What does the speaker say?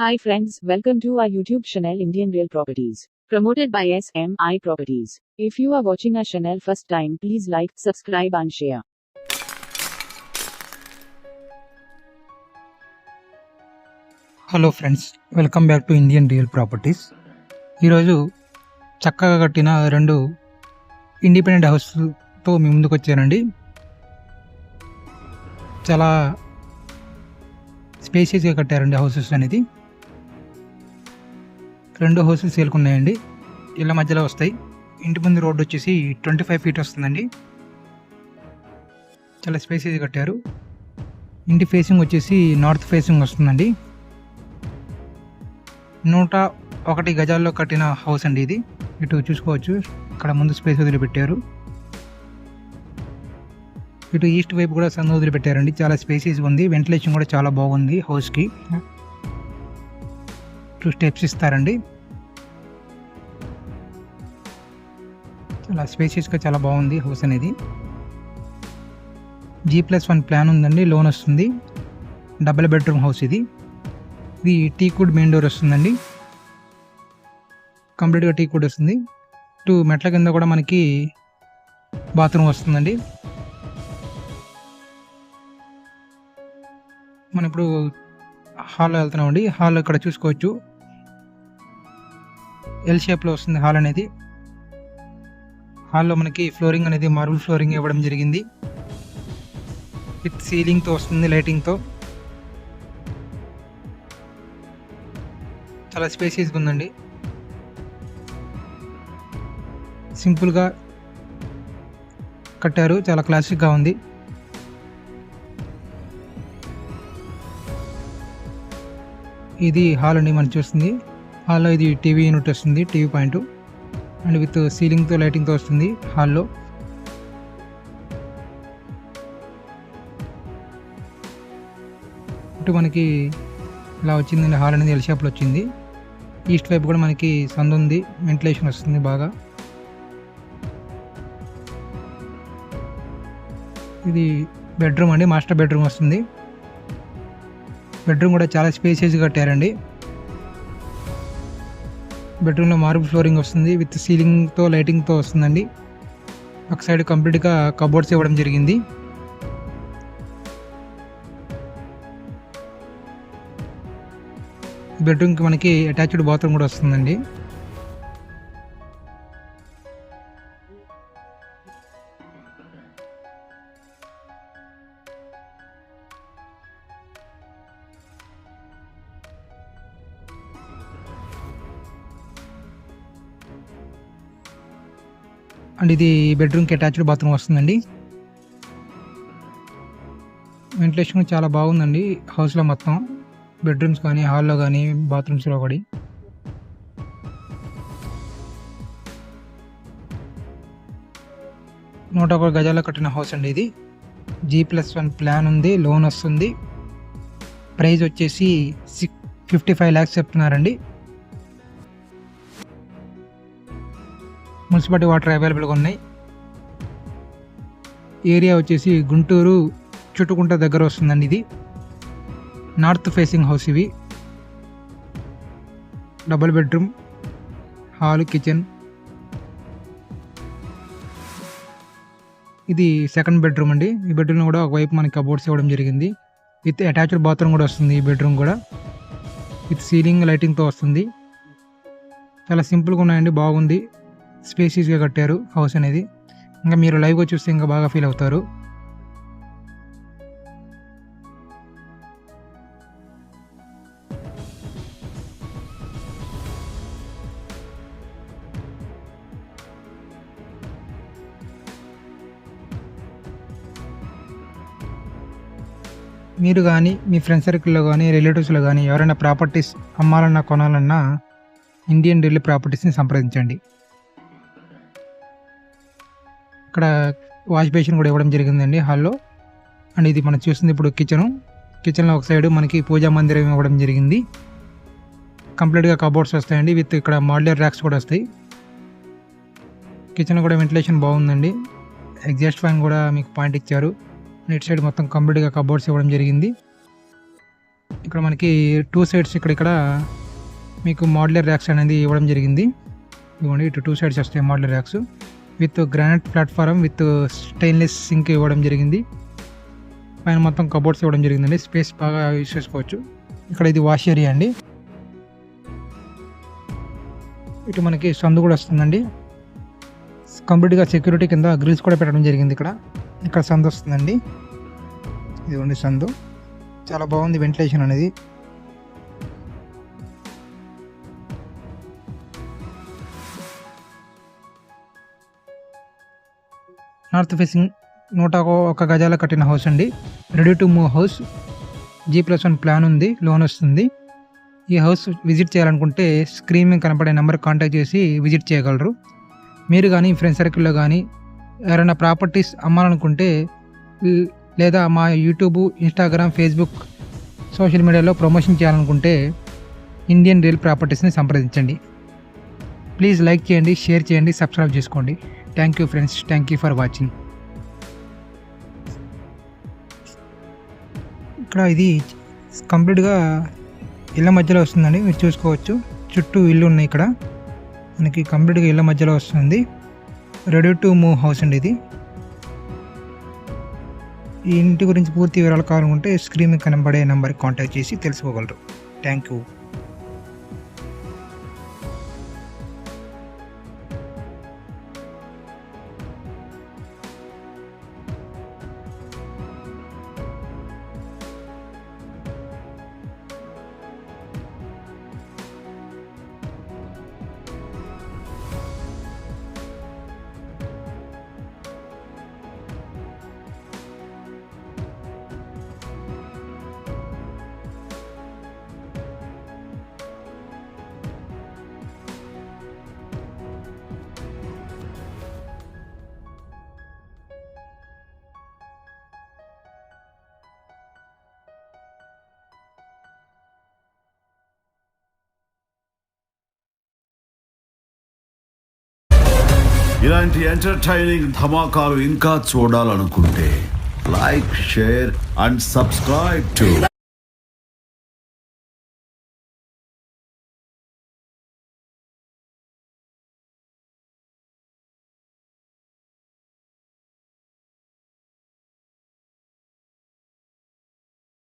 Hi friends, welcome to our YouTube channel Indian Real Properties, promoted by SMI Properties. If you are watching our channel first time, please like, subscribe and share. Hello friends, welcome back to Indian real properties. ఈరోజు చక్కగా కట్టిన రెండు independent హౌస్తో మీ ముందుకు వచ్చానండి. చాలా స్పేషియస్గా కట్టారండి houses అనేది. రెండు హౌసెస్ సేల్కున్నాయండి, ఇళ్ళ మధ్యలో వస్తాయి. ఇంటి ముందు రోడ్డు వచ్చేసి 25 feet వస్తుందండి. చాలా స్పేషియస్గా కట్టారు. ఇంటి ఫేసింగ్ వచ్చేసి నార్త్ ఫేసింగ్ వస్తుందండి. 101 గజాల్లో కట్టిన హౌస్ అండి ఇది. ఇటు చూసుకోవచ్చు, ఇక్కడ ముందు స్పేస్ వదిలిపెట్టారు. ఇటు ఈస్ట్ వైపు కూడా సన్ వదిలిపెట్టారండి. చాలా స్పేసెస్ ఉంది. వెంటిలేషన్ కూడా చాలా బాగుంది హౌస్కి. 2 steps ఇస్తారండి. చాలా స్పేషియస్గా చాలా బాగుంది హౌస్ అనేది. G+1 ప్లాన్ ఉందండి, లోన్ వస్తుంది. డబుల్ బెడ్రూమ్ హౌస్ ఇది. ఇది టీకుడ్ మెయిన్ డోర్ వస్తుందండి, కంప్లీట్గా టీకుడ్ వస్తుంది. ఇటు మెట్ల కింద కూడా మనకి బాత్రూమ్ వస్తుందండి. మనం ఇప్పుడు హాల్లో వెళ్తున్నామండి. హాల్ ఇక్కడ చూసుకోవచ్చు, ఎల్ షేప్లో వస్తుంది హాల్ అనేది. హాల్లో మనకి ఫ్లోరింగ్ అనేది మార్బుల్ ఫ్లోరింగ్ ఇవ్వడం జరిగింది. విత్ సీలింగ్తో వస్తుంది, లైటింగ్తో. చాలా స్పేసియస్గా ఉందండి. సింపుల్గా కట్టారు, చాలా క్లాసిక్గా ఉంది. ఇది హాల్ అండి మనం చూస్తుంది. హాల్లో ఇది టీవీ యూనిట్ వస్తుంది, టీవీ పాయింట్, అండ్ విత్ సీలింగ్తో లైటింగ్తో వస్తుంది హాల్లో. ఇటు మనకి ఇలా వచ్చిందండి హాల్ అనేది, ఎల్ షేప్లో వచ్చింది. ఈస్ట్ వైపు కూడా మనకి సందు ఉంది, వెంటిలేషన్ వస్తుంది బాగా. ఇది బెడ్రూమ్ అండి, మాస్టర్ బెడ్రూమ్ వస్తుంది. బెడ్రూమ్ కూడా చాలా స్పేసియస్గా కట్టారండి. బెడ్రూమ్లో మార్బుల్ ఫ్లోరింగ్ వస్తుంది, విత్ సీలింగ్తో లైటింగ్తో వస్తుందండి. ఒక సైడ్ కంప్లీట్గా కబోర్డ్స్ ఇవ్వడం జరిగింది. బెడ్రూమ్కి మనకి అటాచ్డ్ బాత్రూమ్ కూడా వస్తుందండి. అండ్ ఇది బెడ్రూమ్కి అటాచ్డ్ బాత్రూమ్ వస్తుందండి. వెంటిలేషన్ చాలా బాగుందండి హౌస్లో మొత్తం, బెడ్రూమ్స్ కానీ, హాల్లో కానీ, బాత్రూమ్స్లో కూడా. 101 గజాల్లో కట్టిన హౌస్ అండి ఇది. G+1 ప్లాన్ ఉంది, లోన్ వస్తుంది. ప్రైస్ వచ్చేసి 55 lakhs చెప్తున్నారండి. మున్సిపాలిటీ వాటర్ అవైలబుల్గా ఉన్నాయి. ఏరియా వచ్చేసి గుంటూరు చుట్టుకుంట దగ్గర వస్తుందండి. ఇది నార్త్ ఫేసింగ్ హౌస్. ఇవి డబుల్ బెడ్రూమ్, హాల్, కిచెన్. ఇది సెకండ్ బెడ్రూమ్ అండి. ఈ బెడ్రూమ్లో కూడా ఒకవైపు మనకి కబోర్డ్స్ ఇవ్వడం జరిగింది. విత్ అటాచ్డ్ బాత్రూమ్ కూడా వస్తుంది ఈ బెడ్రూమ్ కూడా, విత్ సీలింగ్ లైటింగ్తో వస్తుంది. చాలా సింపుల్గా ఉన్నాయండి, బాగుంది. స్పేసియస్గా కట్టారు హౌస్ అనేది. ఇంకా మీరు లైవ్గా చూస్తే ఇంకా బాగా ఫీల్ అవుతారు. మీరు కానీ, మీ ఫ్రెండ్ సర్కిల్లో కానీ, రిలేటివ్స్లో కానీ ఎవరైనా ప్రాపర్టీస్ అమ్మాలన్నా, కొనాలన్నా ఇండియన్ రియల్ ప్రాపర్టీస్ని సంప్రదించండి. ఇక్కడ వాష్ బేసిన్ కూడా ఇవ్వడం జరిగిందండి హాల్లో. అండ్ ఇది మనం చూస్తుంది ఇప్పుడు కిచెన్లో ఒక సైడ్ మనకి పూజా మందిరం ఇవ్వడం జరిగింది. కంప్లీట్గా కబోర్డ్స్ వస్తాయండి, విత్ ఇక్కడ మాడ్యులర్ ర్యాక్స్ కూడా వస్తాయి. కిచెన్ కూడా వెంటిలేషన్ బాగుందండి. ఎగ్జాస్ట్ ఫ్యాన్ కూడా మీకు పాయింట్ ఇచ్చారు. ఇటు సైడ్ మొత్తం కంప్లీట్గా కబోర్డ్స్ ఇవ్వడం జరిగింది. ఇక్కడ మనకి 2 సైడ్స్ ఇక్కడ మీకు మోడ్యులర్ ర్యాక్స్ అనేది ఇవ్వడం జరిగింది. ఇవ్వండి, ఇటు 2 సైడ్స్ వస్తాయి modular racks with granite platform with stainless sync ఇవ్వడం జరిగింది. పైన మొత్తం కబోర్డ్స్ ఇవ్వడం జరిగిందండి. స్పేస్ బాగా యూస్ చేసుకోవచ్చు. ఇక్కడ ఇది వాష్ ఏరియా అండి. ఇటు మనకి సందు కూడా వస్తుందండి. కంప్లీట్గా సెక్యూరిటీ కింద గ్రిల్స్ కూడా పెట్టడం జరిగింది. ఇక్కడ సందు వస్తుందండి. ఇదిగోండి సందు, చాలా బాగుంది వెంటిలేషన్ అనేది. నార్త్ ఫేసింగ్ 101 గజాల కట్టిన హౌస్ అండి. Ready to move house. G+1 plan ఉంది, లోన్ వస్తుంది. ఈ హౌస్ విజిట్ చేయాలనుకుంటే స్క్రీన్ మీద కనపడే నెంబర్ కాంటాక్ట్ చేసి విజిట్ చేయగలరు. మీరు కానీ ఫ్రెండ్ సర్కిల్లో కానీ ఎవరైనా ప్రాపర్టీస్ అమ్మాలనుకుంటే లేదా మా యూట్యూబ్, ఇన్స్టాగ్రామ్, ఫేస్బుక్ సోషల్ మీడియాలో ప్రమోషన్ చేయాలనుకుంటే ఇండియన్ రియల్ ప్రాపర్టీస్ని సంప్రదించండి. ప్లీజ్ లైక్ చేయండి, షేర్ చేయండి, సబ్స్క్రైబ్ చేసుకోండి. Thank you friends, thank you for watching. ఇక్కడ ఇది కంప్లీట్గా ఇళ్ళ మధ్యలో వస్తుందండి, మీరు చూసుకోవచ్చు. చుట్టూ ఇల్లు ఉన్నాయి. ఇక్కడ మనకి కంప్లీట్గా ఇళ్ళ మధ్యలో వస్తుంది. రెడీ టు మూవ్ హౌస్ అండి ఇది. ఈ ఇంటి గురించి పూర్తి వివరాలు కావాలనుకుంటే స్క్రీన్ మీద కనబడే నెంబర్కి కాంటాక్ట్ చేసి తెలుసుకోగలరు. Thank you. ఇలాంటి ఎంటర్టైనింగ్ ధమాకాలు ఇంకా చూడాలనుకుంటే like, share and subscribe to